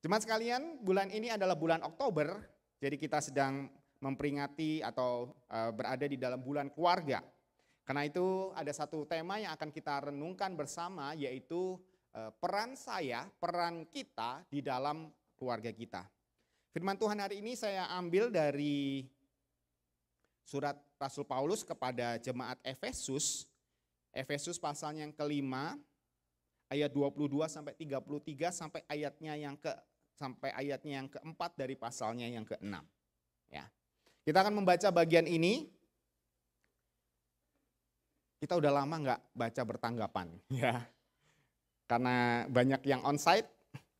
Jemaat sekalian, bulan ini adalah bulan Oktober, jadi kita sedang memperingati atau berada di dalam bulan keluarga. Karena itu ada satu tema yang akan kita renungkan bersama, yaitu peran kita di dalam keluarga kita. Firman Tuhan hari ini saya ambil dari surat Rasul Paulus kepada jemaat Efesus. Efesus pasalnya yang kelima, ayat 22 sampai 33 sampai ayatnya yang keempat dari pasalnya yang keenam. Ya. Kita akan membaca bagian ini. Kita udah lama nggak baca bertanggapan, ya. Karena banyak yang onsite,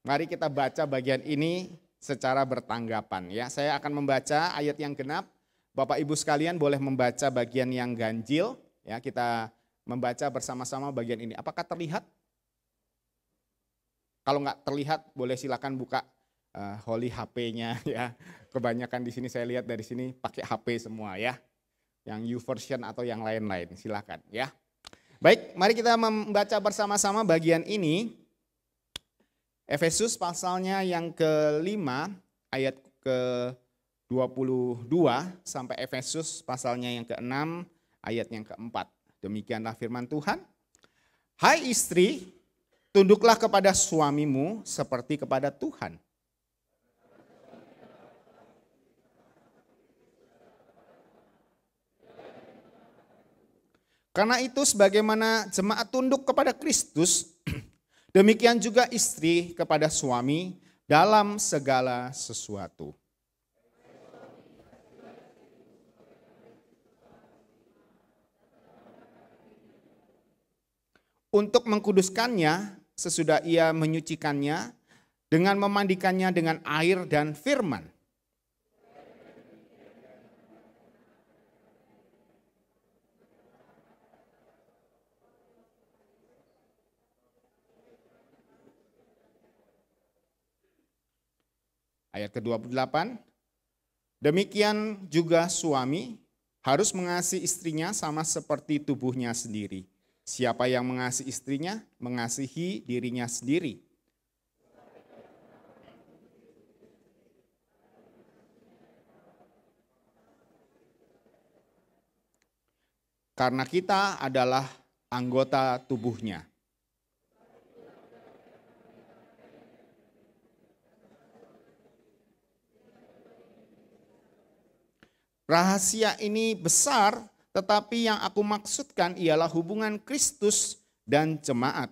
mari kita baca bagian ini secara bertanggapan, ya. Saya akan membaca ayat yang genap. Bapak Ibu sekalian boleh membaca bagian yang ganjil, ya. Kita membaca bersama-sama bagian ini. Apakah terlihat? Kalau nggak terlihat, boleh silakan buka Holy HP-nya, ya. Kebanyakan di sini saya lihat dari sini pakai HP semua, ya. Yang YouVersion atau yang lain-lain, silakan, ya. Baik, mari kita membaca bersama-sama bagian ini. Efesus pasalnya yang kelima, ayat ke-22 sampai Efesus pasalnya yang keenam, ayat yang keempat. Demikianlah firman Tuhan. Hai istri, tunduklah kepada suamimu seperti kepada Tuhan. Karena itu sebagaimana jemaat tunduk kepada Kristus, demikian juga istri kepada suami dalam segala sesuatu. Untuk mengkuduskannya sesudah ia menyucikannya dengan memandikannya dengan air dan firman. Ayat ke-28, demikian juga suami harus mengasihi istrinya sama seperti tubuhnya sendiri. Siapa yang mengasihi istrinya, mengasihi dirinya sendiri. Karena kita adalah anggota tubuhnya. Rahasia ini besar, tetapi yang aku maksudkan ialah hubungan Kristus dan jemaat.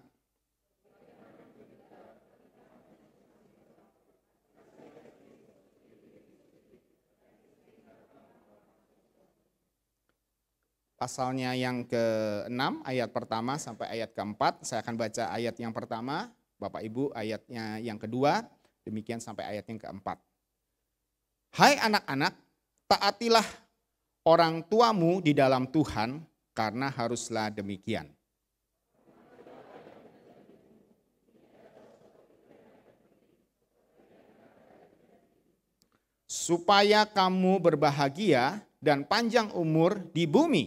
Pasalnya yang ke-6 ayat pertama sampai ayat ke-4. Saya akan baca ayat yang pertama, Bapak Ibu ayatnya yang kedua, demikian sampai ayat yang ke-4. Hai anak-anak, taatilah orang tuamu di dalam Tuhan, karena haruslah demikian. Supaya kamu berbahagia dan panjang umur di bumi.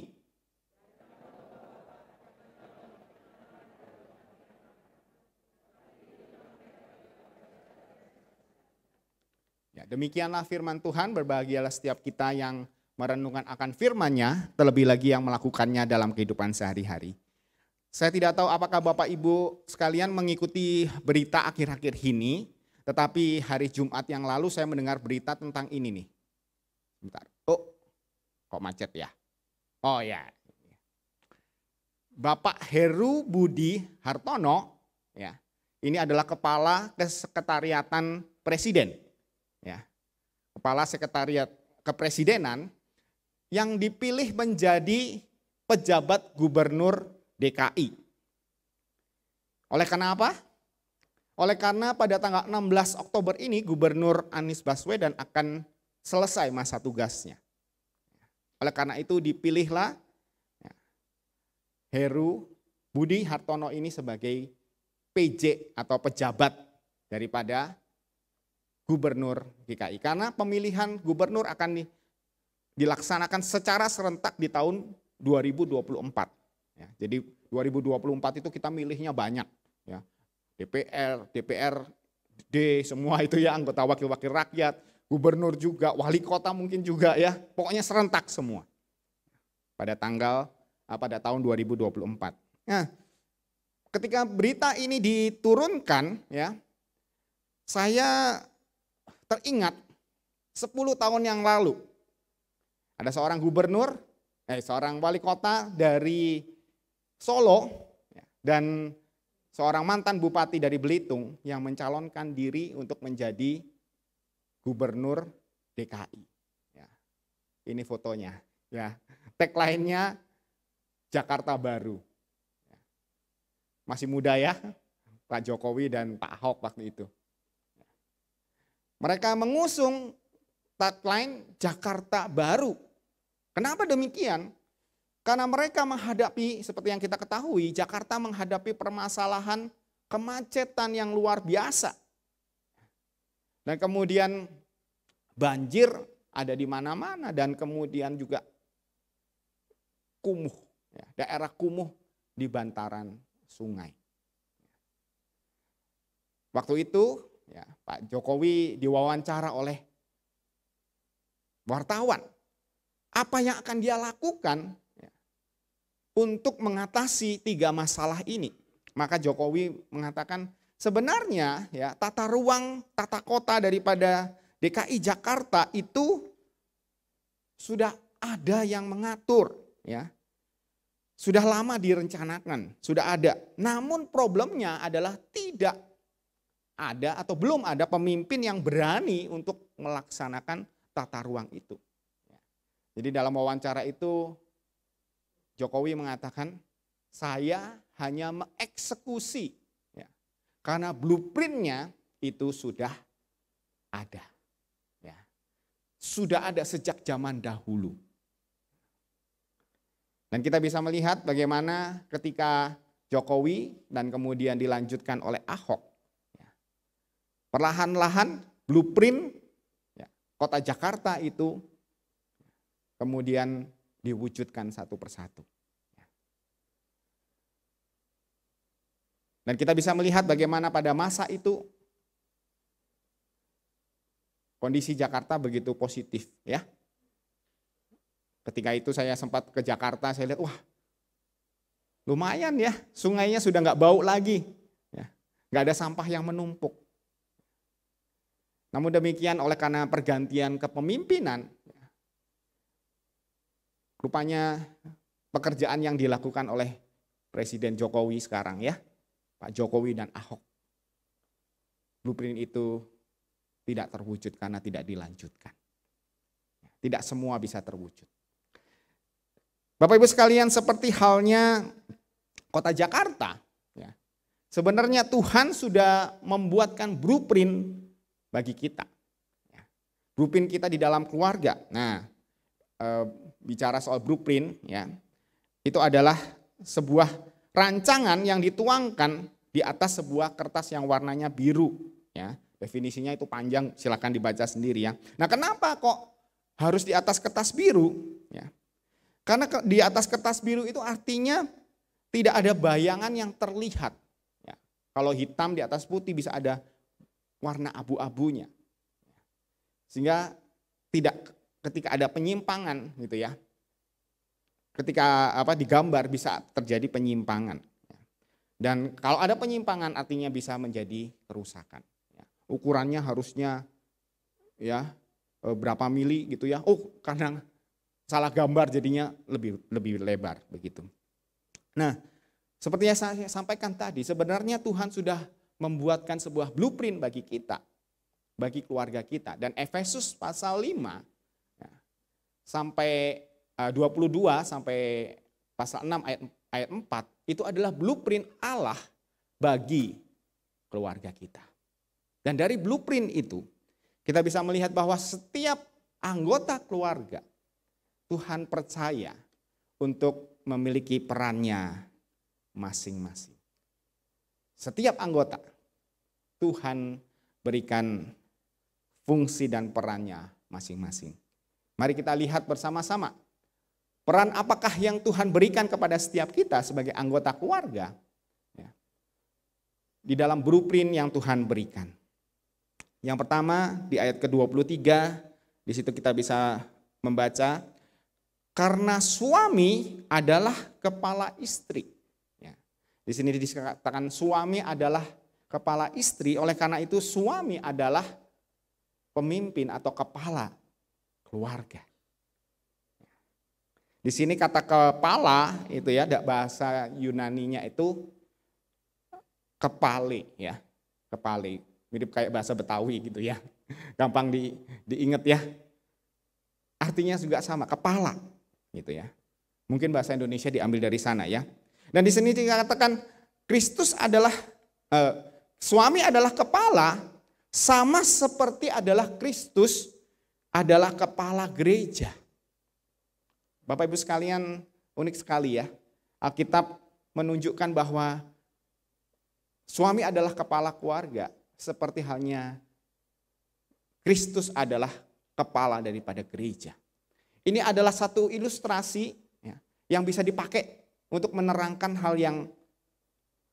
Ya, demikianlah firman Tuhan, berbahagialah setiap kita yang merenungkan akan firman-Nya, terlebih lagi yang melakukannya dalam kehidupan sehari-hari. Saya tidak tahu apakah Bapak Ibu sekalian mengikuti berita akhir-akhir ini, tetapi hari Jumat yang lalu saya mendengar berita tentang ini nih. Bentar. Oh, kok macet ya? Oh ya. Bapak Heru Budi Hartono, ya, ini adalah kepala kesekretariatan presiden. Ya, kepala sekretariat kepresidenan yang dipilih menjadi pejabat gubernur DKI. Oleh karena apa? Oleh karena pada tanggal 16 Oktober ini Gubernur Anies Baswedan akan selesai masa tugasnya. Oleh karena itu dipilihlah Heru Budi Hartono ini sebagai PJ atau pejabat daripada Gubernur DKI. Karena pemilihan gubernur akan dilaksanakan secara serentak di tahun 2024. Ya, jadi 2024 itu kita milihnya banyak. Ya. DPR D, semua itu ya, anggota wakil-wakil rakyat, gubernur juga, wali kota mungkin juga ya. Pokoknya serentak semua. Pada tahun 2024. Nah, ketika berita ini diturunkan ya, saya teringat 10 tahun yang lalu. Ada seorang seorang wali kota dari Solo dan seorang mantan bupati dari Belitung yang mencalonkan diri untuk menjadi gubernur DKI. Ya, ini fotonya. Ya, tagline-nya Jakarta Baru. Masih muda ya, Pak Jokowi dan Pak Ahok waktu itu. Mereka mengusung tagline Jakarta Baru. Kenapa demikian? Karena mereka menghadapi, seperti yang kita ketahui, Jakarta menghadapi permasalahan kemacetan yang luar biasa. Dan kemudian banjir ada di mana-mana dan kemudian juga kumuh, daerah kumuh di bantaran sungai. Waktu itu Pak Jokowi diwawancara oleh wartawan. Apa yang akan dia lakukan untuk mengatasi 3 masalah ini? Maka Jokowi mengatakan sebenarnya tata ruang, tata kota daripada DKI Jakarta itu sudah ada yang mengatur ya. Sudah lama direncanakan, sudah ada. Namun problemnya adalah tidak ada atau belum ada pemimpin yang berani untuk melaksanakan tata ruang itu. Jadi dalam wawancara itu Jokowi mengatakan, saya hanya mengeksekusi karena blueprintnya itu sudah ada. Sudah ada sejak zaman dahulu. Dan kita bisa melihat bagaimana ketika Jokowi dan kemudian dilanjutkan oleh Ahok. Perlahan-lahan blueprint kota Jakarta itu kemudian diwujudkan satu persatu. Dan kita bisa melihat bagaimana pada masa itu kondisi Jakarta begitu positif ya. Ketika itu saya sempat ke Jakarta, saya lihat wah lumayan ya, sungainya sudah nggak bau lagi, nggak ada sampah yang menumpuk. Namun demikian karena pergantian kepemimpinan, rupanya pekerjaan yang dilakukan oleh Presiden Jokowi sekarang ya, Pak Jokowi dan Ahok, blueprint itu tidak terwujud karena tidak dilanjutkan. Tidak semua bisa terwujud. Bapak Ibu sekalian, seperti halnya kota Jakarta, sebenarnya Tuhan sudah membuatkan blueprint bagi kita. Blueprint kita di dalam keluarga. Nah, bicara soal blueprint, itu adalah sebuah rancangan yang dituangkan di atas sebuah kertas yang warnanya biru. Definisinya itu panjang, silakan dibaca sendiri ya. Nah, kenapa kok harus di atas kertas biru? Karena di atas kertas biru itu artinya tidak ada bayangan yang terlihat. Kalau hitam di atas putih bisa ada warna abu-abunya. Sehingga ketika ada penyimpangan gitu ya. Ketika digambar bisa terjadi penyimpangan. Dan kalau ada penyimpangan artinya bisa menjadi kerusakan. Ukurannya harusnya berapa mili gitu ya. Oh, karena salah gambar jadinya lebih lebar begitu. Nah, seperti yang saya sampaikan tadi, sebenarnya Tuhan sudah membuatkan sebuah blueprint bagi kita, bagi keluarga kita. Dan Efesus pasal 5 sampai 22 sampai pasal 6 ayat 4 itu adalah blueprint Allah bagi keluarga kita. Dan dari blueprint itu kita bisa melihat bahwa setiap anggota keluarga Tuhan percaya untuk memiliki perannya masing-masing. Setiap anggota Tuhan berikan fungsi dan perannya masing-masing. Mari kita lihat bersama-sama. Peran apakah yang Tuhan berikan kepada setiap kita sebagai anggota keluarga di dalam blueprint yang Tuhan berikan. Yang pertama di ayat ke-23, di situ kita bisa membaca, karena suami adalah kepala istri. Ya. Di sini dikatakan suami adalah kepala istri, oleh karena itu suami adalah pemimpin atau kepala keluarga. Di sini kata kepala itu ya, bahasa Yunaninya itu kepale ya, kepale, mirip kayak bahasa Betawi gitu ya, gampang diingat ya. Artinya juga sama, kepala gitu ya. Mungkin bahasa Indonesia diambil dari sana ya. Dan di sini dikatakan Kristus adalah suami adalah kepala, sama seperti adalah Kristus adalah kepala gereja. Bapak Ibu sekalian, unik sekali ya. Alkitab menunjukkan bahwa suami adalah kepala keluarga, seperti halnya Kristus adalah kepala daripada gereja. Ini adalah satu ilustrasi ya, yang bisa dipakai untuk menerangkan hal yang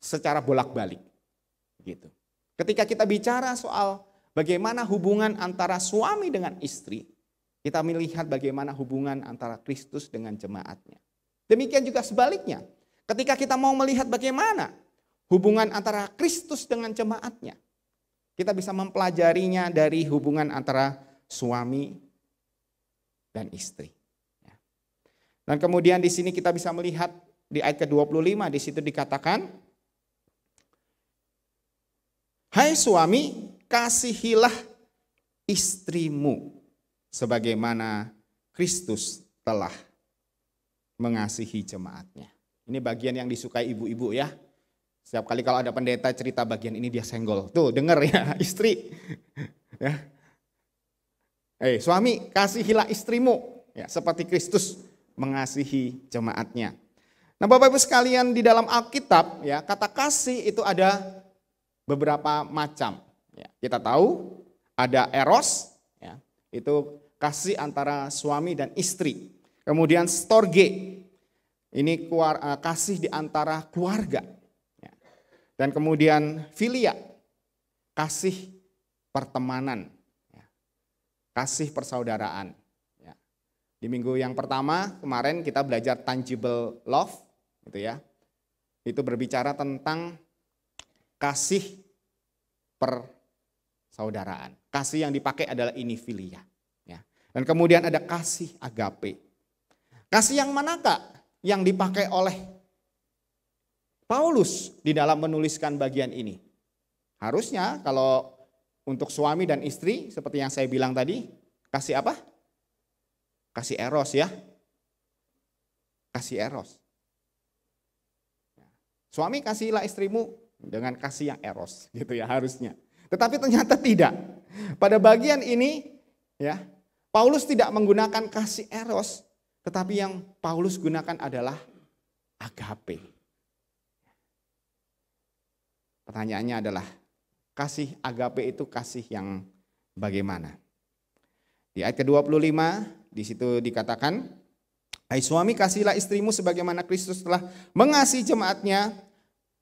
secara bolak-balik. Gitu. Ketika kita bicara soal bagaimana hubungan antara suami dengan istri, kita melihat bagaimana hubungan antara Kristus dengan jemaatnya. Demikian juga sebaliknya, ketika kita mau melihat bagaimana hubungan antara Kristus dengan jemaatnya, kita bisa mempelajarinya dari hubungan antara suami dan istri. Dan kemudian di sini kita bisa melihat di ayat ke-25, di situ dikatakan, hai suami, kasihilah istrimu sebagaimana Kristus telah mengasihi jemaatnya. Ini bagian yang disukai ibu-ibu ya. Setiap kali kalau ada pendeta cerita bagian ini dia senggol. Tuh denger ya istri. Ya. Suami kasihilah istrimu ya, seperti Kristus mengasihi jemaatnya. Nah Bapak Ibu sekalian, di dalam Alkitab ya, kata kasih itu ada beberapa macam. Ya, kita tahu ada eros, ya, itu kasih antara suami dan istri. Kemudian storge, ini kasih di antara keluarga. Ya. Dan kemudian filia, kasih pertemanan, ya. Kasih persaudaraan. Ya. Di minggu yang pertama kemarin kita belajar tangible love, gitu ya. Itu berbicara tentang kasih persaudaraan. Kasih yang dipakai adalah ini filia. Ya. Dan kemudian ada kasih agape. Kasih yang manakah yang dipakai oleh Paulus di dalam menuliskan bagian ini? Harusnya kalau untuk suami dan istri seperti yang saya bilang tadi, kasih apa? Kasih eros ya. Kasih eros. Suami kasihilah istrimu dengan kasih yang eros gitu ya harusnya. Tetapi ternyata tidak. Pada bagian ini ya, Paulus tidak menggunakan kasih eros, tetapi yang Paulus gunakan adalah agape. Pertanyaannya adalah kasih agape itu kasih yang bagaimana? Di ayat ke-25 di situ dikatakan, hai suami kasihilah istrimu sebagaimana Kristus telah mengasihi jemaatnya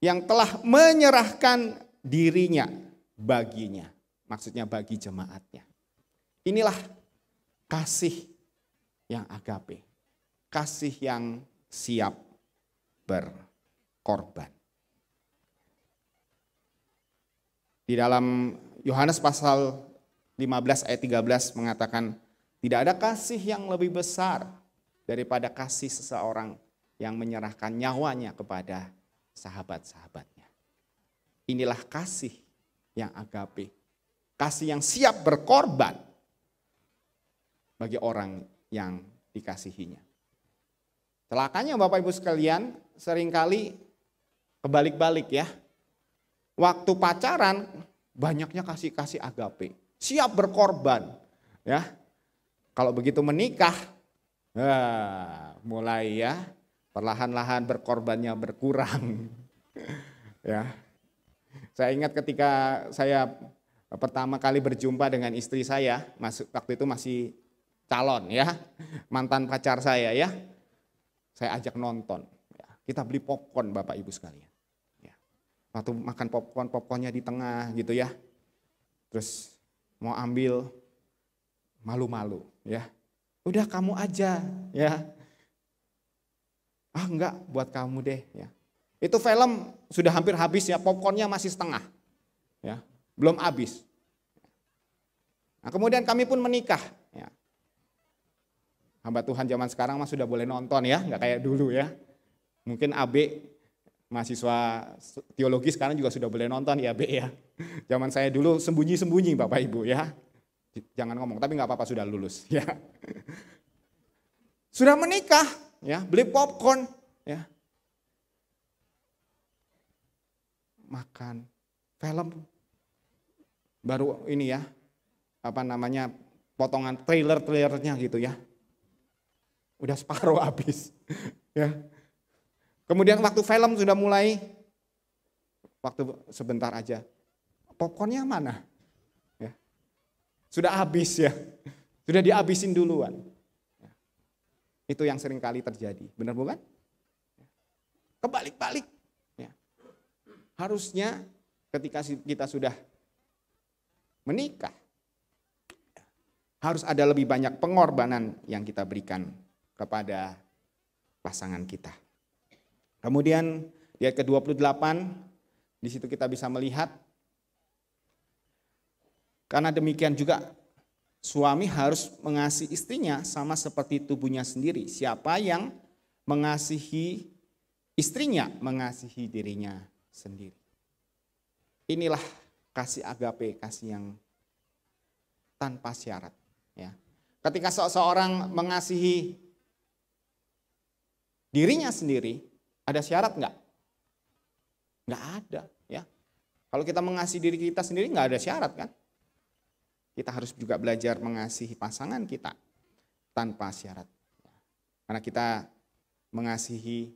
yang telah menyerahkan dirinya baginya. Maksudnya bagi jemaatnya. Inilah kasih yang agape. Kasih yang siap berkorban. Di dalam Yohanes pasal 15 ayat 13 mengatakan, tidak ada kasih yang lebih besar daripada kasih seseorang yang menyerahkan nyawanya kepada sahabat-sahabatnya. Inilah kasih yang agape. Kasih yang siap berkorban bagi orang yang dikasihinya. Celakanya Bapak Ibu sekalian, seringkali kebalik-balik ya. Waktu pacaran banyaknya kasih agape. Siap berkorban. Ya. Kalau begitu menikah, mulai ya perlahan-lahan berkorbannya berkurang. Ya. Saya ingat ketika saya pertama kali berjumpa dengan istri saya, waktu itu masih calon ya, mantan pacar saya ya. Saya ajak nonton. Ya. Kita beli popcorn Bapak Ibu sekalian. Ya. Waktu makan popcornnya di tengah gitu ya. Terus mau ambil malu-malu ya. Udah kamu aja ya. Ah enggak, buat kamu deh ya. Itu film sudah hampir habis ya, popcornnya masih setengah. Ya, belum habis. Nah, kemudian kami pun menikah ya. Hamba Tuhan zaman sekarang mah sudah boleh nonton ya, enggak kayak dulu ya. Mungkin AB mahasiswa teologi sekarang juga sudah boleh nonton ya, B ya. Zaman saya dulu sembunyi-sembunyi Bapak Ibu ya. Jangan ngomong, tapi nggak apa-apa sudah lulus ya. Sudah menikah ya, beli popcorn ya. Makan film baru ini ya. Apa namanya? Potongan trailernya gitu ya. Udah separuh habis ya. Kemudian waktu film sudah mulai, waktu sebentar aja, popcornnya mana? Ya. Sudah habis ya, sudah dihabisin duluan. Ya. Itu yang sering kali terjadi, benar bukan? Kebalik-balik. Ya. Harusnya ketika kita sudah menikah, harus ada lebih banyak pengorbanan yang kita berikan kepada pasangan kita. Kemudian di ayat ke-28, di situ kita bisa melihat, karena demikian juga suami harus mengasihi istrinya sama seperti tubuhnya sendiri. Siapa yang mengasihi istrinya, mengasihi dirinya sendiri. Inilah kasih agape, kasih yang tanpa syarat. Ya. Ketika seseorang mengasihi dirinya sendiri, ada syarat enggak? Enggak ada ya. Kalau kita mengasihi diri kita sendiri enggak ada syarat kan? Kita harus juga belajar mengasihi pasangan kita tanpa syarat. Karena kita mengasihi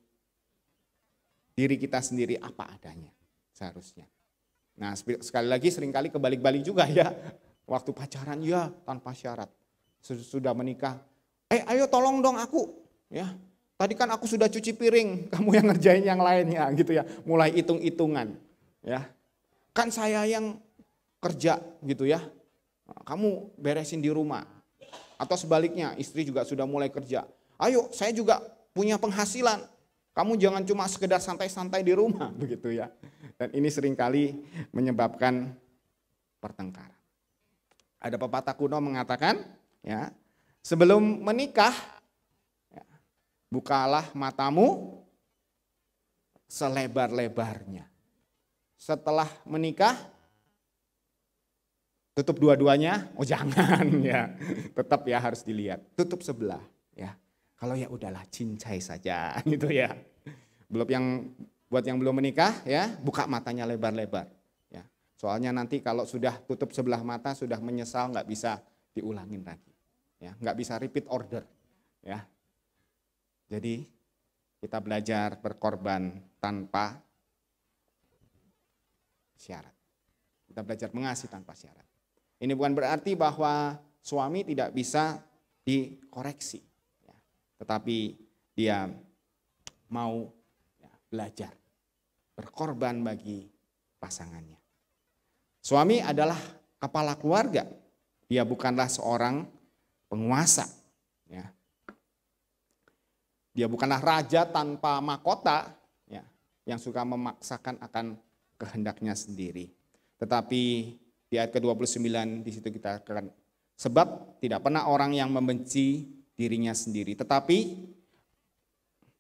diri kita sendiri apa adanya seharusnya. Nah sekali lagi seringkali kebalik-balik juga ya. Waktu pacaran ya tanpa syarat. Sudah menikah, ayo tolong dong aku ya. Tadi kan aku sudah cuci piring, kamu yang ngerjain yang lainnya gitu ya. Mulai hitung-hitungan ya. Kan saya yang kerja gitu ya. Kamu beresin di rumah. Atau sebaliknya, istri juga sudah mulai kerja. Ayo, saya juga punya penghasilan. Kamu jangan cuma sekedar santai-santai di rumah begitu ya. Dan ini seringkali menyebabkan pertengkaran. Ada pepatah kuno mengatakan ya, sebelum menikah bukalah matamu selebar-lebarnya. Setelah menikah, tutup dua-duanya. Oh jangan ya, tetap ya harus dilihat. Tutup sebelah ya. Kalau ya udahlah cincai saja gitu ya. Buat yang belum menikah ya, buka matanya lebar-lebar. Ya. Soalnya nanti kalau sudah tutup sebelah mata sudah menyesal nggak bisa diulangin lagi. Ya, nggak bisa repeat order. Ya. Jadi kita belajar berkorban tanpa syarat. Kita belajar mengasihi tanpa syarat. Ini bukan berarti bahwa suami tidak bisa dikoreksi. Ya. Tetapi dia mau belajar berkorban bagi pasangannya. Suami adalah kepala keluarga. Dia bukanlah seorang penguasa. Ya. Dia bukanlah raja tanpa mahkota ya, yang suka memaksakan akan kehendaknya sendiri. Tetapi di ayat ke-29 di situ kita akan, sebab tidak pernah orang yang membenci dirinya sendiri, tetapi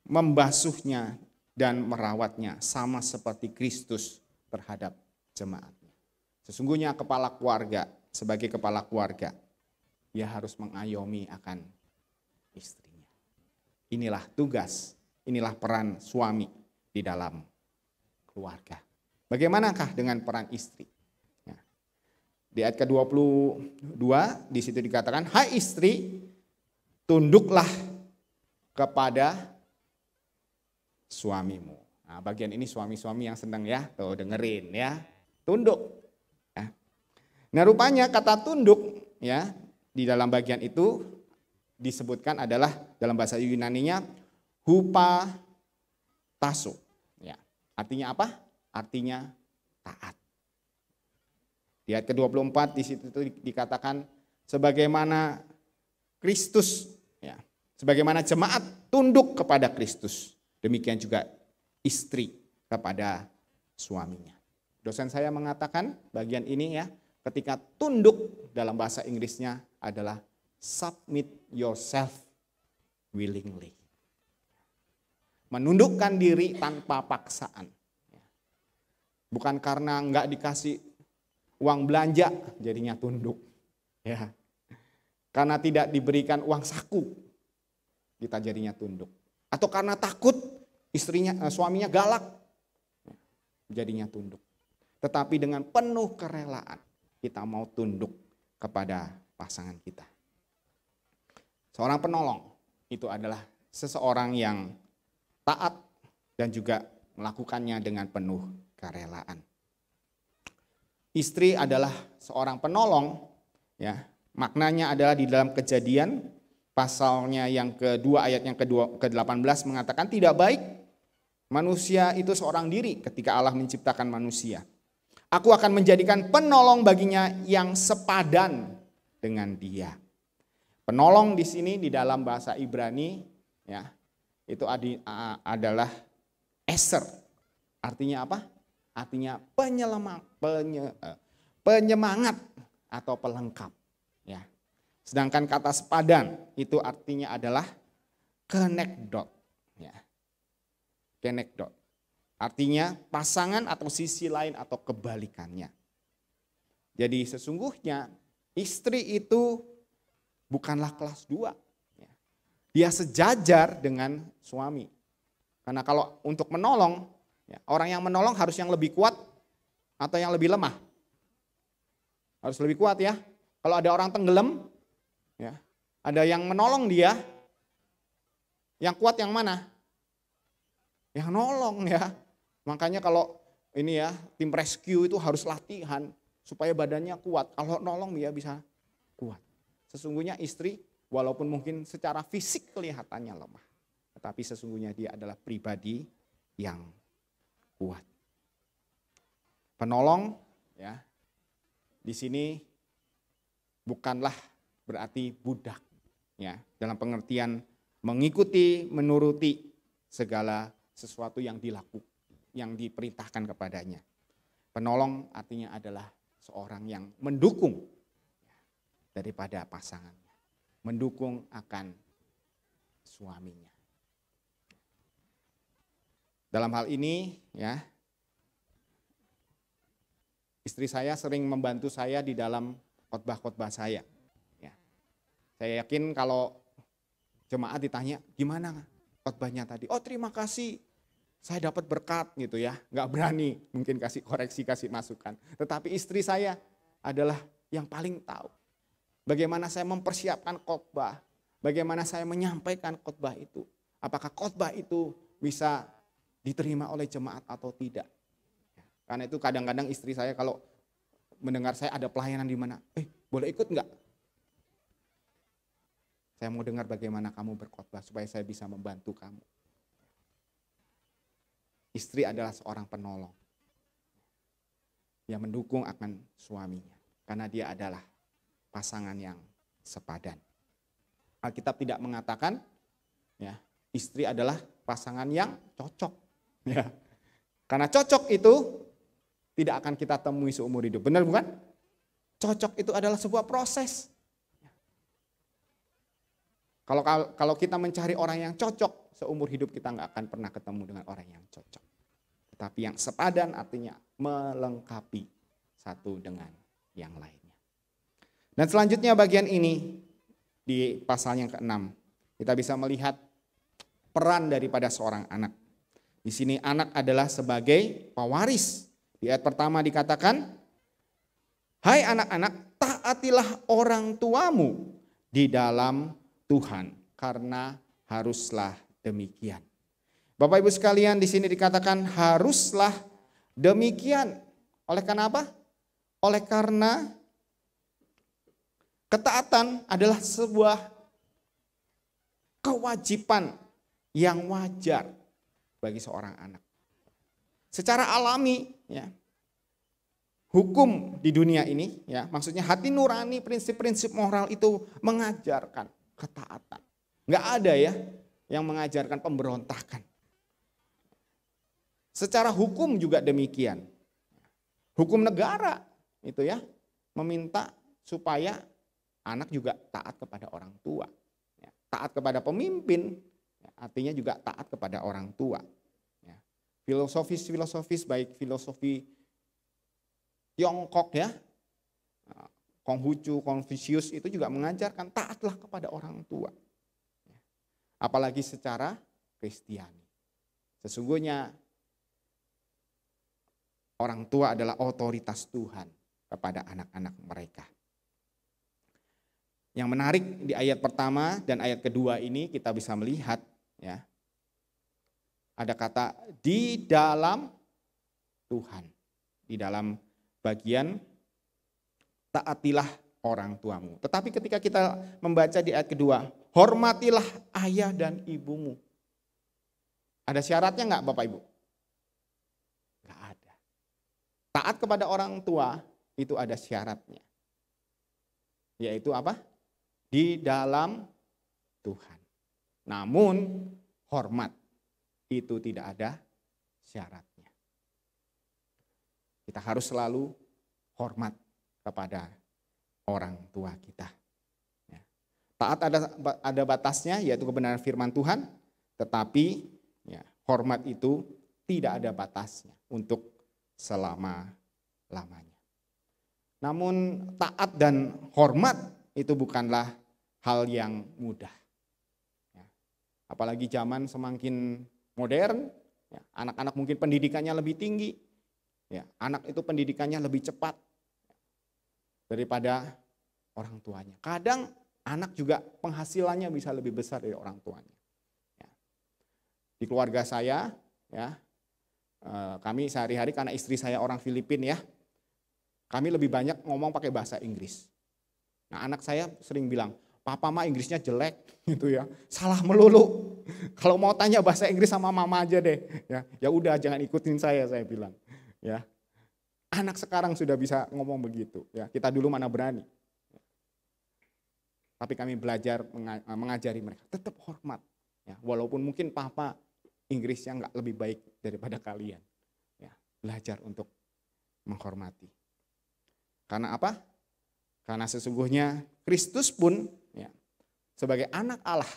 membasuhnya dan merawatnya sama seperti Kristus terhadap jemaatnya. Sesungguhnya kepala keluarga, sebagai kepala keluarga, dia harus mengayomi akan istrinya. Inilah tugas, inilah peran suami di dalam keluarga. Bagaimanakah dengan peran istri? Ya. Di ayat ke-22 di situ dikatakan, hai istri, tunduklah kepada suamimu. Nah, bagian ini suami-suami yang senang ya, tuh dengerin ya, tunduk. Ya. Nah rupanya kata tunduk ya di dalam bagian itu disebutkan adalah dalam bahasa Yunaninya hupatasso. Ya. Artinya apa? Artinya taat. Di ayat ke-24 di situ dikatakan sebagaimana Kristus, ya, sebagaimana jemaat tunduk kepada Kristus, demikian juga istri kepada suaminya. Dosen saya mengatakan bagian ini ya, ketika tunduk dalam bahasa Inggrisnya adalah submit yourself willingly. Menundukkan diri tanpa paksaan. Bukan karena enggak dikasih uang belanja jadinya tunduk. Ya. Karena tidak diberikan uang saku kita jadinya tunduk. Atau karena takut suaminya galak jadinya tunduk. Tetapi dengan penuh kerelaan kita mau tunduk kepada pasangan kita. Seorang penolong itu adalah seseorang yang taat dan juga melakukannya dengan penuh kerelaan. Istri adalah seorang penolong, ya. Maknanya adalah di dalam Kejadian pasalnya yang kedua ayat yang ke-18 mengatakan tidak baik manusia itu seorang diri ketika Allah menciptakan manusia. Aku akan menjadikan penolong baginya yang sepadan dengan dia. Penolong di sini di dalam bahasa Ibrani ya, itu adalah eser. Artinya apa? Artinya penyemangat atau pelengkap. Ya. Sedangkan kata sepadan itu artinya adalah kenekdot. Ya. Kenekdot. Artinya pasangan atau sisi lain atau kebalikannya. Jadi sesungguhnya istri itu bukanlah kelas 2. Dia sejajar dengan suami. Karena kalau untuk menolong, orang yang menolong harus yang lebih kuat atau yang lebih lemah. Harus lebih kuat ya. Kalau ada orang tenggelam, ya, ada yang menolong dia, yang kuat yang mana? Yang nolong ya. Makanya kalau ini ya tim rescue itu harus latihan supaya badannya kuat. Kalau nolong dia bisa kuat. Sesungguhnya istri walaupun mungkin secara fisik kelihatannya lemah, tetapi sesungguhnya dia adalah pribadi yang kuat. Penolong ya di sini bukanlah berarti budak ya, dalam pengertian mengikuti, menuruti segala sesuatu yang diperintahkan kepadanya. Penolong artinya adalah seorang yang mendukung daripada pasangannya, mendukung akan suaminya. Dalam hal ini ya, istri saya sering membantu saya di dalam khotbah-khotbah saya. Ya. Saya yakin kalau jemaat ditanya gimana khotbahnya tadi, oh terima kasih, saya dapat berkat gitu ya, nggak berani mungkin kasih koreksi, kasih masukan. Tetapi istri saya adalah yang paling tahu bagaimana saya mempersiapkan khotbah, bagaimana saya menyampaikan khotbah itu, apakah khotbah itu bisa diterima oleh jemaat atau tidak. Karena itu kadang-kadang istri saya kalau mendengar saya ada pelayanan di mana, boleh ikut enggak? Saya mau dengar bagaimana kamu berkhotbah supaya saya bisa membantu kamu. Istri adalah seorang penolong yang mendukung akan suaminya karena dia adalah pasangan yang sepadan. Alkitab tidak mengatakan ya, istri adalah pasangan yang cocok. Ya. Karena cocok itu tidak akan kita temui seumur hidup. Benar bukan? Cocok itu adalah sebuah proses. Kalau kita mencari orang yang cocok, seumur hidup kita nggak akan pernah ketemu dengan orang yang cocok. Tetapi yang sepadan artinya melengkapi satu dengan yang lainnya. Dan selanjutnya bagian ini di pasal yang ke-6 kita bisa melihat peran daripada seorang anak. Di sini anak adalah sebagai pewaris. Di ayat pertama dikatakan, hai anak-anak, taatilah orang tuamu di dalam Tuhan, karena haruslah demikian. Bapak Ibu sekalian, di sini dikatakan haruslah demikian. Oleh karena apa? Oleh karena ketaatan adalah sebuah kewajiban yang wajar bagi seorang anak. Secara alami, ya, hukum di dunia ini, ya, maksudnya hati nurani, prinsip-prinsip moral itu mengajarkan ketaatan. Nggak ada ya yang mengajarkan pemberontakan. Secara hukum juga demikian. Hukum negara itu ya meminta supaya anak juga taat kepada orang tua. Ya, taat kepada pemimpin, ya, artinya juga taat kepada orang tua. Ya. Filosofis baik filosofi Tiongkok ya, Konghucu, Konfusius itu juga mengajarkan taatlah kepada orang tua. Ya. Apalagi secara Kristiani. Sesungguhnya orang tua adalah otoritas Tuhan kepada anak-anak mereka. Yang menarik di ayat pertama dan ayat kedua ini kita bisa melihat ya. Ada kata di dalam Tuhan. Di dalam bagian taatilah orang tuamu. Tetapi ketika kita membaca di ayat kedua, hormatilah ayah dan ibumu. Ada syaratnya enggak Bapak Ibu? Enggak ada. Taat kepada orang tua itu ada syaratnya. Yaitu apa? Di dalam Tuhan. Namun hormat itu tidak ada syaratnya. Kita harus selalu hormat kepada orang tua kita. Ya. Taat ada batasnya yaitu kebenaran firman Tuhan. Tetapi ya, hormat itu tidak ada batasnya untuk selama-lamanya. Namun taat dan hormat itu bukanlah hal yang mudah. Ya. Apalagi zaman semakin modern, ya, anak-anak mungkin pendidikannya lebih tinggi, ya, anak itu pendidikannya lebih cepat daripada orang tuanya. Kadang anak juga penghasilannya bisa lebih besar dari orang tuanya. Ya. Di keluarga saya, ya, kami sehari-hari karena istri saya orang Filipina ya, kami lebih banyak ngomong pakai bahasa Inggris. Nah anak saya sering bilang, papa mah Inggrisnya jelek gitu ya, salah melulu. Kalau mau tanya bahasa Inggris sama mama aja deh, ya udah jangan ikutin saya bilang. Ya, anak sekarang sudah bisa ngomong begitu. Ya, kita dulu mana berani. Tapi kami belajar mengajari mereka tetap hormat. Ya, walaupun mungkin papa Inggrisnya nggak lebih baik daripada kalian. Ya, belajar untuk menghormati. Karena apa? Karena sesungguhnya Kristus pun ya, sebagai anak Allah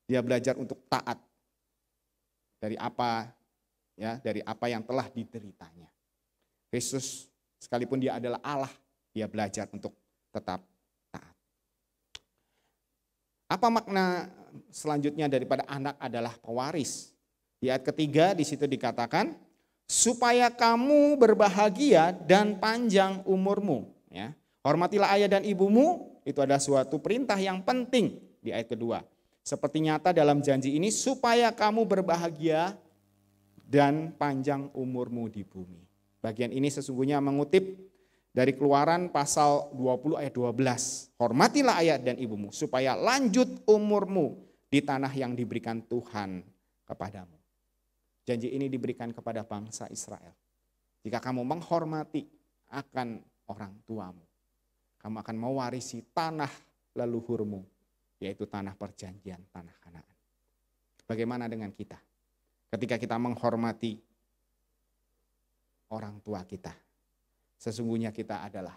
dia belajar untuk taat dari apa ya, dari apa yang telah dideritanya. Kristus sekalipun dia adalah Allah, dia belajar untuk tetap taat. Apa makna selanjutnya daripada anak adalah pewaris? Di ayat ketiga di situ dikatakan supaya kamu berbahagia dan panjang umurmu. Ya. Hormatilah ayah dan ibumu, itu adalah suatu perintah yang penting di ayat kedua. Seperti nyata dalam janji ini supaya kamu berbahagia dan panjang umurmu di bumi. Bagian ini sesungguhnya mengutip dari Keluaran pasal 20 ayat 12. Hormatilah ayah dan ibumu supaya lanjut umurmu di tanah yang diberikan Tuhan kepadamu. Janji ini diberikan kepada bangsa Israel. Jika kamu menghormati akan orang tuamu, kamu akan mewarisi tanah leluhurmu, yaitu tanah perjanjian, tanah Kanaan. Bagaimana dengan kita? Ketika kita menghormati orang tua kita, sesungguhnya kita adalah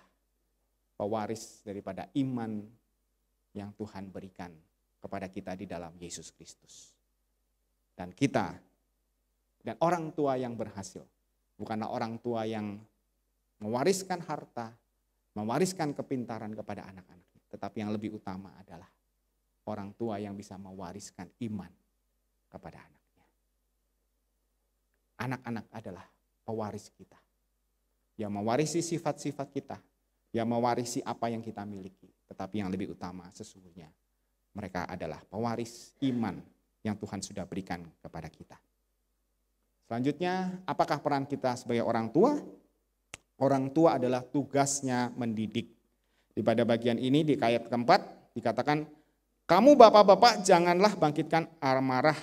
pewaris daripada iman yang Tuhan berikan kepada kita di dalam Yesus Kristus. Dan kita dan orang tua yang berhasil, bukanlah orang tua yang mewariskan harta, mewariskan kepintaran kepada anak-anaknya. Tetapi yang lebih utama adalah orang tua yang bisa mewariskan iman kepada anaknya. Anak-anak adalah pewaris kita. Yang mewarisi sifat-sifat kita, yang mewarisi apa yang kita miliki. Tetapi yang lebih utama sesungguhnya mereka adalah pewaris iman yang Tuhan sudah berikan kepada kita. Selanjutnya, apakah peran kita sebagai orang tua? Orang tua adalah tugasnya mendidik. Di pada bagian ini di ayat keempat dikatakan, kamu bapak-bapak janganlah bangkitkan amarah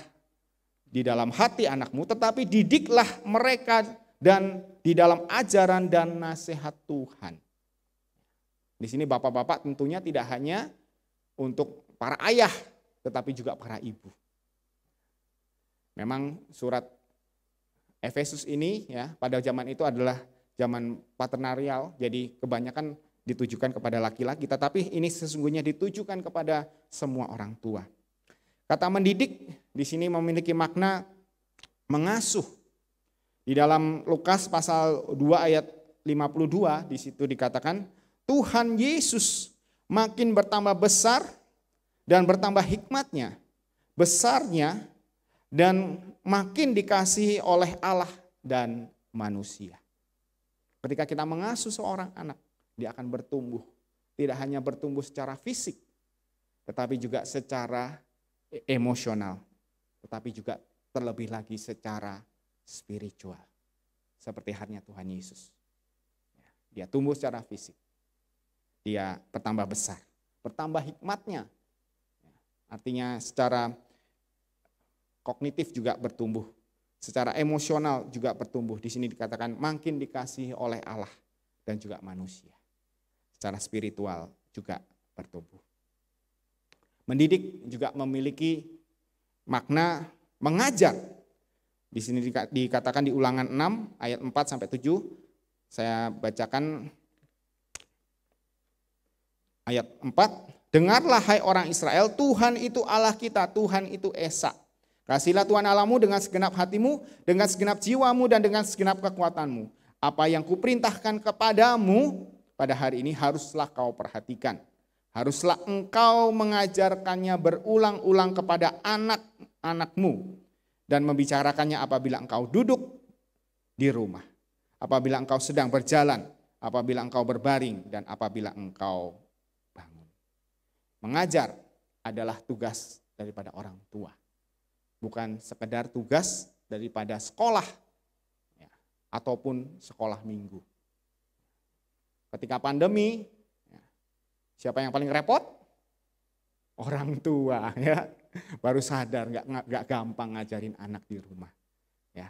di dalam hati anakmu, tetapi didiklah mereka dan di dalam ajaran dan nasihat Tuhan. Di sini bapak-bapak tentunya tidak hanya untuk para ayah, tetapi juga para ibu. Memang surat Efesus ini ya pada zaman itu adalah zaman paternarial, jadi kebanyakan ditujukan kepada laki-laki, tetapi ini sesungguhnya ditujukan kepada semua orang tua. Kata mendidik di sini memiliki makna mengasuh. Di dalam Lukas pasal 2 ayat 52 di situ dikatakan Tuhan Yesus makin bertambah besar dan bertambah hikmatnya, besarnya dan makin dikasihi oleh Allah dan manusia. Ketika kita mengasuh seorang anak, dia akan bertumbuh. Tidak hanya bertumbuh secara fisik, tetapi juga secara emosional. Tetapi juga terlebih lagi secara spiritual. Seperti halnya Tuhan Yesus. Dia tumbuh secara fisik. Dia bertambah besar. Bertambah hikmatnya. Artinya secara kognitif juga bertumbuh. Secara emosional juga bertumbuh. Di sini dikatakan makin dikasihi oleh Allah dan juga manusia. Secara spiritual juga bertumbuh. Mendidik juga memiliki makna mengajar. Di sini dikatakan di Ulangan 6 ayat 4 sampai 7. Saya bacakan ayat 4. Dengarlah hai orang Israel, Tuhan itu Allah kita, Tuhan itu Esa. Kasihilah Tuhan Allahmu dengan segenap hatimu, dengan segenap jiwamu dan dengan segenap kekuatanmu. Apa yang kuperintahkan kepadamu pada hari ini haruslah kau perhatikan. Haruslah engkau mengajarkannya berulang-ulang kepada anak-anakmu dan membicarakannya apabila engkau duduk di rumah, apabila engkau sedang berjalan, apabila engkau berbaring, dan apabila engkau bangun. Mengajar adalah tugas daripada orang tua, bukan sekedar tugas daripada sekolah ya, ataupun sekolah minggu. Ketika pandemi, siapa yang paling repot? Orang tua ya. Baru sadar nggak gampang ngajarin anak di rumah. Ya.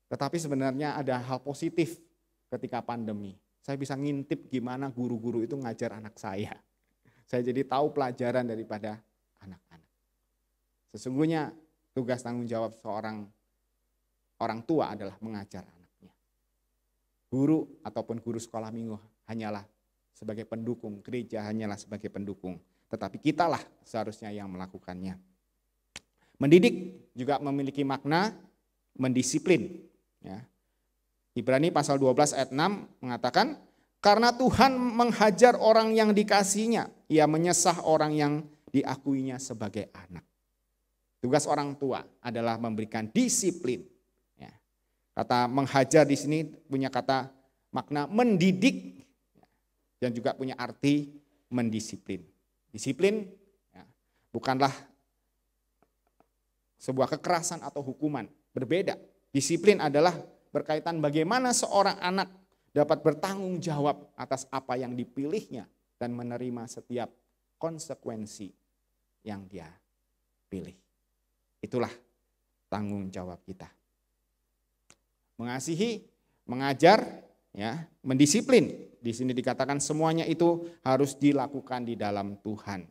Tetapi sebenarnya ada hal positif ketika pandemi. Saya bisa ngintip gimana guru-guru itu ngajar anak saya. Saya jadi tahu pelajaran daripada anak-anak. Sesungguhnya tugas tanggung jawab seorang orang tua adalah mengajar anaknya. Guru ataupun guru sekolah minggu hanyalah sebagai pendukung, gereja hanyalah sebagai pendukung. Tetapi kitalah seharusnya yang melakukannya. Mendidik juga memiliki makna mendisiplin. Ya. Ibrani pasal 12 ayat 6 mengatakan, karena Tuhan menghajar orang yang dikasihinya, ia menyesah orang yang diakuinya sebagai anak. Tugas orang tua adalah memberikan disiplin. Ya. Kata menghajar di sini punya kata makna mendidik dan juga punya arti mendisiplin. Disiplin ya, bukanlah sebuah kekerasan atau hukuman, berbeda. Disiplin adalah berkaitan bagaimana seorang anak dapat bertanggung jawab atas apa yang dipilihnya dan menerima setiap konsekuensi yang dia pilih. Itulah tanggung jawab kita. Mengasihi, mengajar, ya, mendisiplin. Di sini dikatakan semuanya itu harus dilakukan di dalam Tuhan.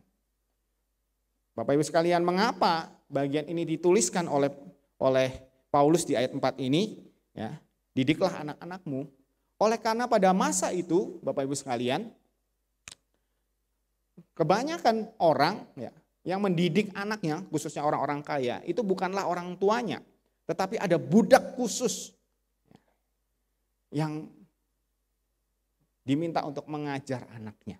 Bapak Ibu sekalian, mengapa bagian ini dituliskan oleh Paulus di ayat 4 ini? Ya, didiklah anak-anakmu. Oleh karena pada masa itu, Bapak Ibu sekalian, kebanyakan orang ya, yang mendidik anaknya, khususnya orang-orang kaya, itu bukanlah orang tuanya, tetapi ada budak khusus yang diminta untuk mengajar anaknya.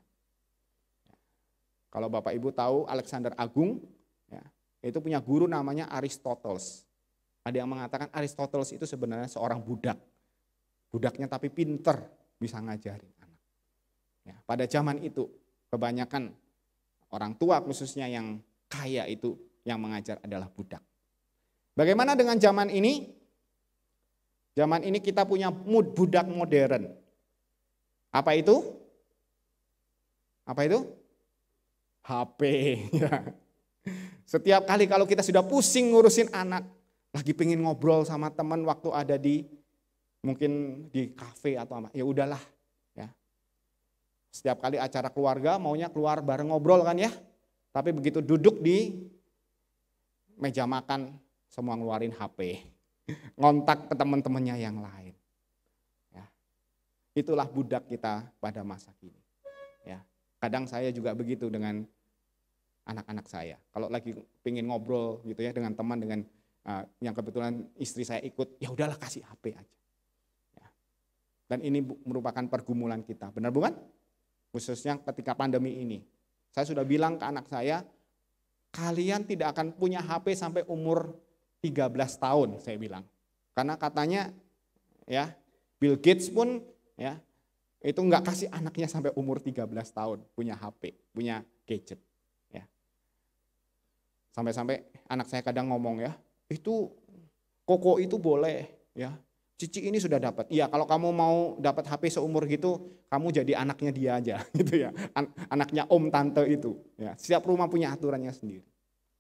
Kalau Bapak Ibu tahu Alexander Agung, ya, itu punya guru namanya Aristoteles. Ada yang mengatakan Aristoteles itu sebenarnya seorang budak. Budaknya tapi pinter, bisa ngajarin anak. Ya, pada zaman itu kebanyakan orang tua khususnya yang kaya itu yang mengajar adalah budak. Bagaimana dengan zaman ini? Zaman ini kita punya budak modern. Apa itu? Apa itu? HP. Ya. Setiap kali kalau kita sudah pusing ngurusin anak, lagi pengen ngobrol sama teman waktu ada di mungkin di kafe atau apa, ya udahlah ya. Setiap kali acara keluarga maunya keluar bareng ngobrol kan ya. Tapi begitu duduk di meja makan semua ngeluarin HP, ngontak ke teman-temannya yang lain. Ya. Itulah budak kita pada masa kini. Ya. Kadang saya juga begitu dengan anak-anak saya. Kalau lagi pengen ngobrol gitu ya dengan teman, dengan yang kebetulan istri saya ikut, ya udahlah kasih HP aja. Ya. Dan ini merupakan pergumulan kita, benar bukan? Khususnya ketika pandemi ini. Saya sudah bilang ke anak saya, kalian tidak akan punya HP sampai umur 13 tahun, saya bilang. Karena katanya ya Bill Gates pun ya itu enggak kasih anaknya sampai umur 13 tahun punya HP, punya gadget. Ya. Sampai-sampai anak saya kadang ngomong ya, itu koko itu boleh ya. Cici ini sudah dapat. Iya, kalau kamu mau dapat HP seumur gitu, kamu jadi anaknya dia aja gitu ya. Anaknya om tante itu. Ya, setiap rumah punya aturannya sendiri.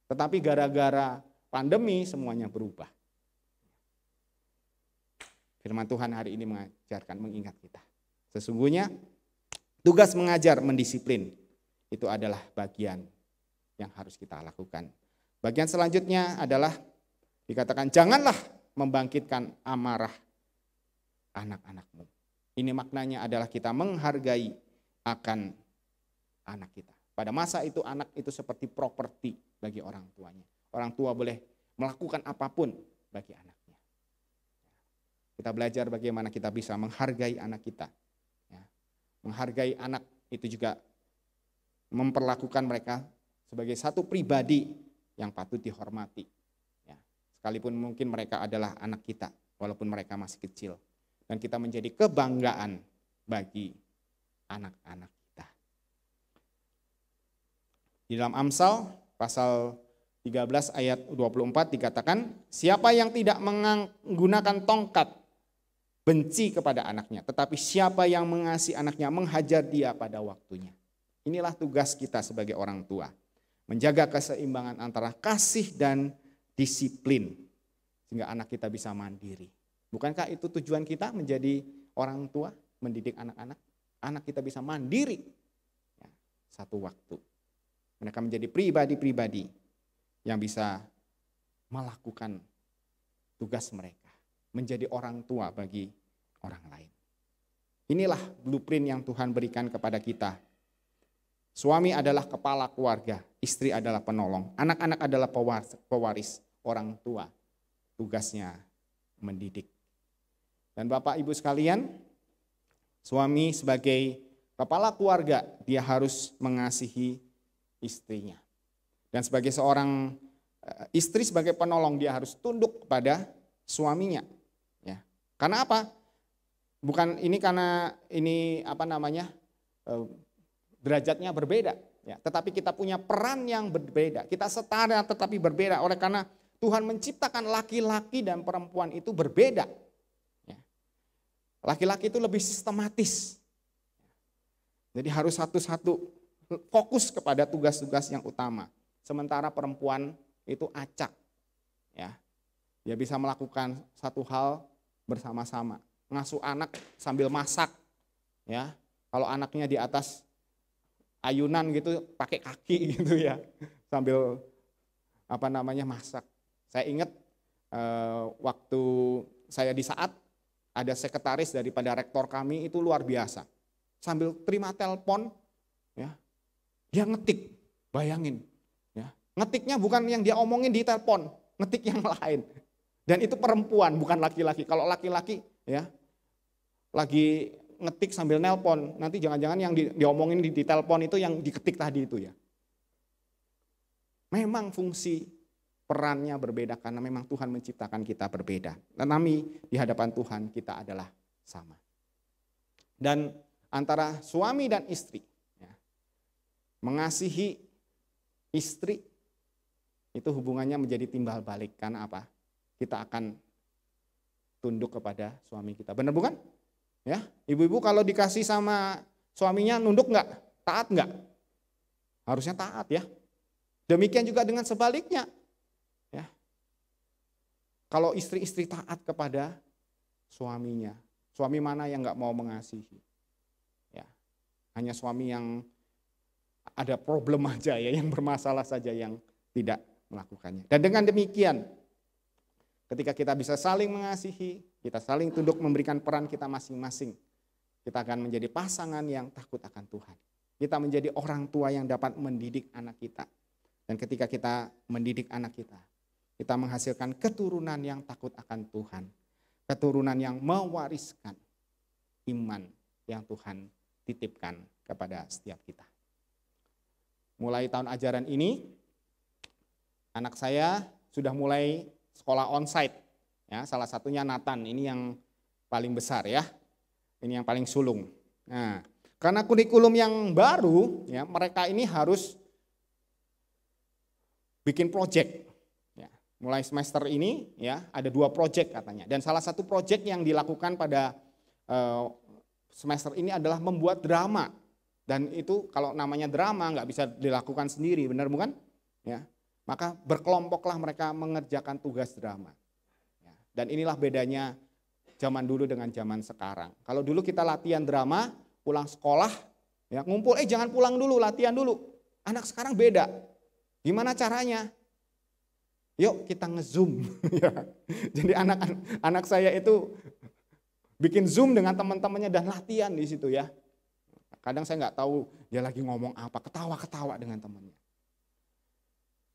Tetapi gara-gara pandemi semuanya berubah. Firman Tuhan hari ini mengajarkan, mengingat kita. Sesungguhnya tugas mengajar, mendisiplin itu adalah bagian yang harus kita lakukan. Bagian selanjutnya adalah dikatakan janganlah membangkitkan amarah anak-anakmu. Ini maknanya adalah kita menghargai akan anak kita. Pada masa itu anak itu seperti properti bagi orang tuanya. Orang tua boleh melakukan apapun bagi anaknya. Kita belajar bagaimana kita bisa menghargai anak kita. Ya. Menghargai anak itu juga memperlakukan mereka sebagai satu pribadi yang patut dihormati. Ya. Sekalipun mungkin mereka adalah anak kita, walaupun mereka masih kecil. Dan kita menjadi kebanggaan bagi anak-anak kita. Di dalam Amsal pasal 13 ayat 24 dikatakan, siapa yang tidak menggunakan tongkat benci kepada anaknya, tetapi siapa yang mengasihi anaknya menghajar dia pada waktunya. Inilah tugas kita sebagai orang tua, menjaga keseimbangan antara kasih dan disiplin, sehingga anak kita bisa mandiri. Bukankah itu tujuan kita menjadi orang tua, mendidik anak-anak? Anak kita bisa mandiri ya, satu waktu. Mereka menjadi pribadi-pribadi yang bisa melakukan tugas mereka. Menjadi orang tua bagi orang lain. Inilah blueprint yang Tuhan berikan kepada kita. Suami adalah kepala keluarga, istri adalah penolong, anak-anak adalah pewaris, orang tua. Tugasnya mendidik. Dan Bapak Ibu sekalian, suami sebagai kepala keluarga, dia harus mengasihi istrinya. Dan sebagai seorang istri, sebagai penolong, dia harus tunduk kepada suaminya. Ya. Karena apa? Bukan ini karena ini derajatnya berbeda. Ya. Tetapi kita punya peran yang berbeda. Kita setara tetapi berbeda. Oleh karena Tuhan menciptakan laki-laki dan perempuan itu berbeda. Laki-laki itu lebih sistematis. Jadi harus satu-satu fokus kepada tugas-tugas yang utama. Sementara perempuan itu acak. Ya. Dia bisa melakukan satu hal bersama-sama. Ngasuh anak sambil masak. Ya. Kalau anaknya di atas ayunan gitu pakai kaki gitu ya. Sambil masak. Saya ingat waktu saya di Saat, ada sekretaris daripada rektor kami itu luar biasa. Sambil terima telepon, ya, dia ngetik, bayangin. Ya. Ngetiknya bukan yang dia omongin di telepon, ngetik yang lain. Dan itu perempuan, bukan laki-laki. Kalau laki-laki ya lagi ngetik sambil nelpon, nanti jangan-jangan yang diomongin di telepon itu yang diketik tadi itu ya. Memang fungsi perannya berbeda karena memang Tuhan menciptakan kita berbeda. Tetapi di hadapan Tuhan kita adalah sama. Dan antara suami dan istri, ya, mengasihi istri itu hubungannya menjadi timbal balik. Karena apa? Kita akan tunduk kepada suami kita. Benar bukan? Ya, ibu-ibu kalau dikasih sama suaminya nunduk enggak? Taat enggak? Harusnya taat ya. Demikian juga dengan sebaliknya. Ya. Kalau istri-istri taat kepada suaminya. Suami mana yang nggak mau mengasihi? Ya, hanya suami yang ada problem aja ya, yang bermasalah saja yang tidak melakukannya. Dan dengan demikian, ketika kita bisa saling mengasihi, kita saling tunduk memberikan peran kita masing-masing, kita akan menjadi pasangan yang takut akan Tuhan. Kita menjadi orang tua yang dapat mendidik anak kita. Dan ketika kita mendidik anak kita, kita menghasilkan keturunan yang takut akan Tuhan. Keturunan yang mewariskan iman yang Tuhan titipkan kepada setiap kita. Mulai tahun ajaran ini, anak saya sudah mulai sekolah onsite. Ya, salah satunya Nathan, ini yang paling besar ya. Ini yang paling sulung. Nah, karena kurikulum yang baru, ya, mereka ini harus bikin project. Ya, mulai semester ini ya ada 2 project katanya. Dan salah satu project yang dilakukan pada semester ini adalah membuat drama. Dan itu kalau namanya drama nggak bisa dilakukan sendiri, benar bukan? Ya, maka berkelompoklah mereka mengerjakan tugas drama. Ya, dan inilah bedanya zaman dulu dengan zaman sekarang. Kalau dulu kita latihan drama, pulang sekolah, ya ngumpul, jangan pulang dulu, latihan dulu. Anak sekarang beda. Gimana caranya? Yuk kita nge-zoom. Jadi anak saya itu bikin zoom dengan teman-temannya dan latihan di situ ya. Kadang saya nggak tahu dia lagi ngomong apa, ketawa-ketawa dengan temannya.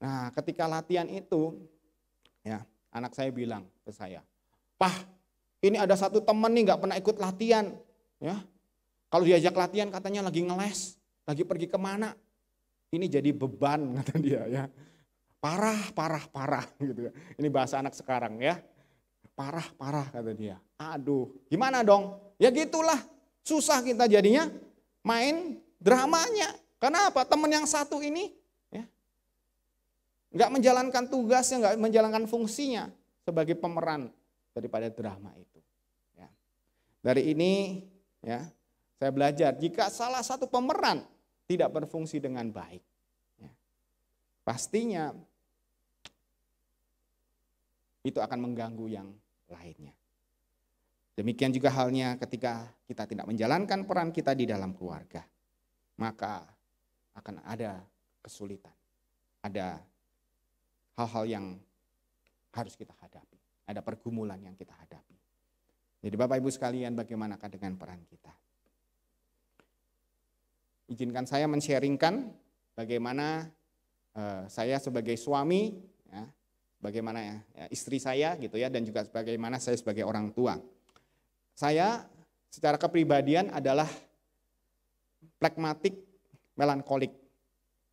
Nah, ketika latihan itu, ya anak saya bilang ke saya, "Pah, ini ada satu teman nih nggak pernah ikut latihan, ya. Kalau diajak latihan katanya lagi ngeles, lagi pergi kemana. Ini jadi beban," kata dia ya. Parah gitu ya. Ini bahasa anak sekarang ya. Parah kata dia. Aduh, gimana dong? Ya gitulah, susah kita jadinya main dramanya. Kenapa? Teman yang satu ini ya, nggak menjalankan tugasnya, nggak menjalankan fungsinya sebagai pemeran daripada drama itu. Ya. Dari ini ya saya belajar jika salah satu pemeran tidak berfungsi dengan baik, ya, pastinya itu akan mengganggu yang lainnya. Demikian juga halnya ketika kita tidak menjalankan peran kita di dalam keluarga, maka akan ada kesulitan, ada hal-hal yang harus kita hadapi, ada pergumulan yang kita hadapi. Jadi Bapak Ibu sekalian, bagaimanakah dengan peran kita? Izinkan saya men-sharingkan bagaimana saya sebagai suami, ya, bagaimana ya, istri saya gitu ya, dan juga bagaimana saya sebagai orang tua. Saya secara kepribadian adalah pragmatik, melankolik,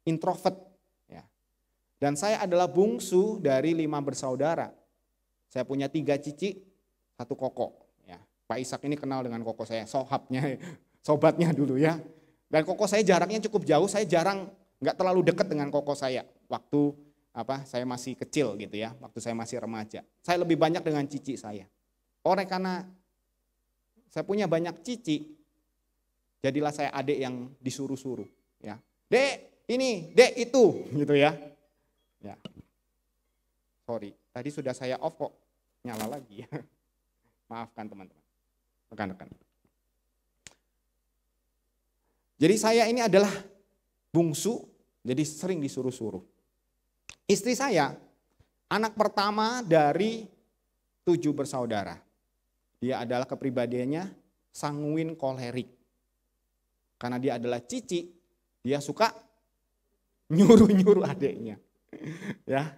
introvert. Ya. Dan saya adalah bungsu dari 5 bersaudara. Saya punya 3 cici, 1 koko. Ya. Pak Ishak ini kenal dengan koko saya, sobatnya dulu ya. Dan koko saya jaraknya cukup jauh, saya jarang, nggak terlalu dekat dengan koko saya. Waktu saya masih kecil gitu ya, waktu saya masih remaja. Saya lebih banyak dengan cici saya. Oleh karena saya punya banyak cici, jadilah saya adik yang disuruh-suruh. Ya. Dek ini, dek itu, gitu ya. Ya. Sorry, tadi sudah saya off kok, nyala lagi ya. Maafkan teman-teman, rekan-rekan. Jadi saya ini adalah bungsu, jadi sering disuruh-suruh. Istri saya, anak pertama dari 7 bersaudara. Dia adalah kepribadiannya sanguin kolerik. Karena dia adalah cici, dia suka nyuruh-nyuruh adiknya. Ya.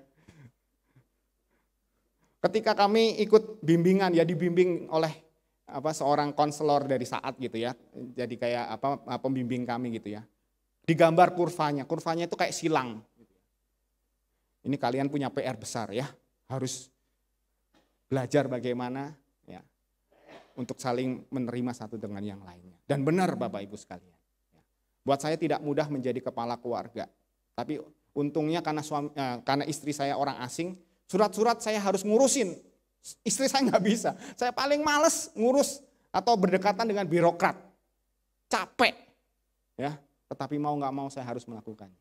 Ketika kami ikut bimbingan, ya dibimbing oleh seorang konselor dari Saat gitu ya. Jadi kayak pembimbing kami gitu ya. Digambar kurvanya itu kayak silang. Ini kalian punya PR besar ya, harus belajar bagaimana ya untuk saling menerima satu dengan yang lainnya. Dan benar Bapak Ibu sekalian. Buat saya tidak mudah menjadi kepala keluarga. Tapi untungnya karena istri saya orang asing, surat-surat saya harus ngurusin. Istri saya nggak bisa. Saya paling males ngurus atau berdekatan dengan birokrat. Capek. Ya, tetapi mau nggak mau saya harus melakukannya.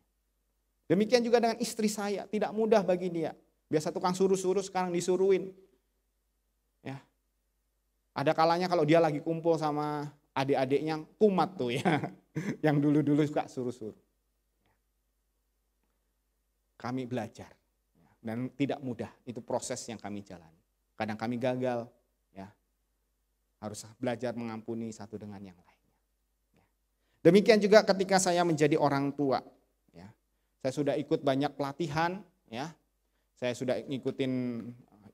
Demikian juga dengan istri saya, tidak mudah bagi dia. Biasa tukang suruh-suruh, sekarang disuruhin. Ya. Ada kalanya kalau dia lagi kumpul sama adik-adiknya kumat tuh ya. Yang dulu-dulu suka suruh-suruh. Kami belajar. Dan tidak mudah, itu proses yang kami jalani. Kadang kami gagal, ya, harus belajar mengampuni satu dengan yang lainnya. Demikian juga ketika saya menjadi orang tua, ya, saya sudah ikut banyak pelatihan, ya, saya sudah ngikutin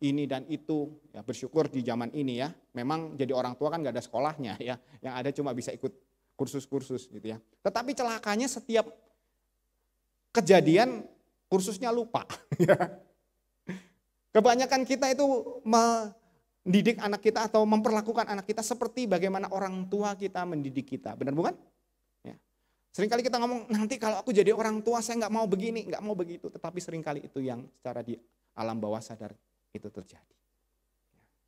ini dan itu, ya, bersyukur di zaman ini ya, memang jadi orang tua kan gak ada sekolahnya ya, yang ada cuma bisa ikut kursus-kursus gitu ya. Tetapi celakanya setiap kejadian kursusnya lupa. Kebanyakan kita itu mendidik anak kita atau memperlakukan anak kita seperti bagaimana orang tua kita mendidik kita. Benar bukan? Ya. Seringkali kita ngomong, nanti kalau aku jadi orang tua saya nggak mau begini, nggak mau begitu. Tetapi seringkali itu yang secara di alam bawah sadar itu terjadi.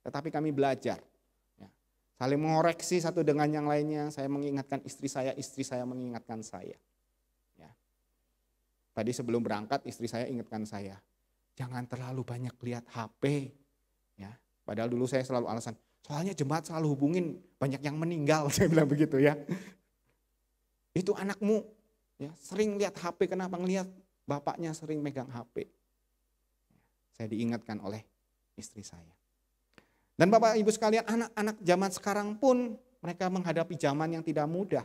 Tetapi kami belajar. Ya. Saling mengoreksi satu dengan yang lainnya. Saya mengingatkan istri saya mengingatkan saya. Tadi sebelum berangkat istri saya ingatkan saya, jangan terlalu banyak lihat HP. Ya, padahal dulu saya selalu alasan, soalnya jemaat selalu hubungin banyak yang meninggal, saya bilang begitu ya. Itu anakmu ya, sering lihat HP, kenapa ngelihat bapaknya sering megang HP. Saya diingatkan oleh istri saya. Dan Bapak Ibu sekalian, anak-anak zaman sekarang pun mereka menghadapi zaman yang tidak mudah.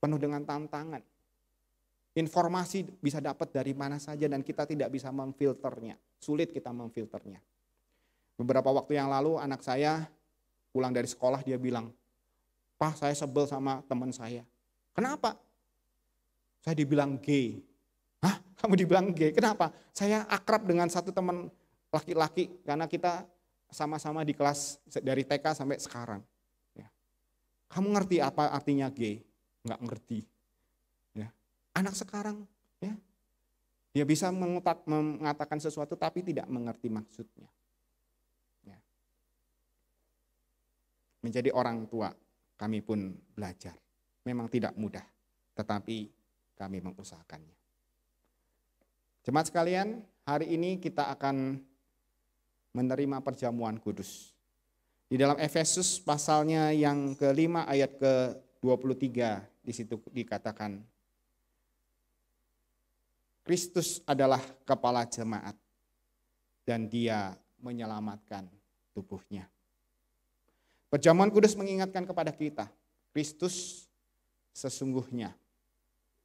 Penuh dengan tantangan. Informasi bisa dapat dari mana saja dan kita tidak bisa memfilternya. Sulit kita memfilternya. Beberapa waktu yang lalu anak saya pulang dari sekolah dia bilang, "Pak, saya sebel sama teman saya." "Kenapa?" "Saya dibilang gay." "Hah? Kamu dibilang gay? Kenapa?" "Saya akrab dengan satu teman laki-laki karena kita sama-sama di kelas dari TK sampai sekarang." Ya. "Kamu ngerti apa artinya gay?" Nggak ngerti. Ya. Anak sekarang ya, dia bisa mengatakan sesuatu tapi tidak mengerti maksudnya. Ya. Menjadi orang tua kami pun belajar. Memang tidak mudah, tetapi kami mengusahakannya. Jemaat sekalian, hari ini kita akan menerima perjamuan kudus. Di dalam Efesus pasalnya yang ke-5 ayat ke-23 di situ dikatakan, Kristus adalah kepala jemaat dan dia menyelamatkan tubuhnya. Perjamuan kudus mengingatkan kepada kita, Kristus sesungguhnya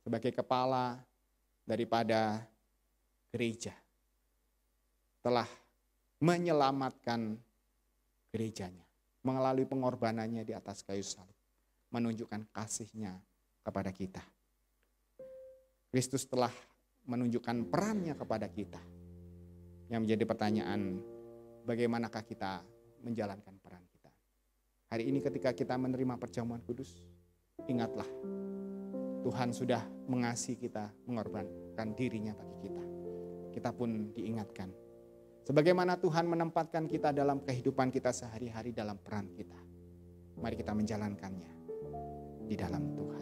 sebagai kepala daripada gereja telah menyelamatkan gerejanya melalui pengorbanannya di atas kayu salib, menunjukkan kasih-Nya kepada kita. Kristus telah menunjukkan perannya kepada kita. Yang menjadi pertanyaan, bagaimanakah kita menjalankan peran kita? Hari ini ketika kita menerima perjamuan kudus, ingatlah Tuhan sudah mengasihi kita, mengorbankan dirinya bagi kita. Kita pun diingatkan. Sebagaimana Tuhan menempatkan kita dalam kehidupan kita sehari-hari dalam peran kita. Mari kita menjalankannya di dalam Tuhan.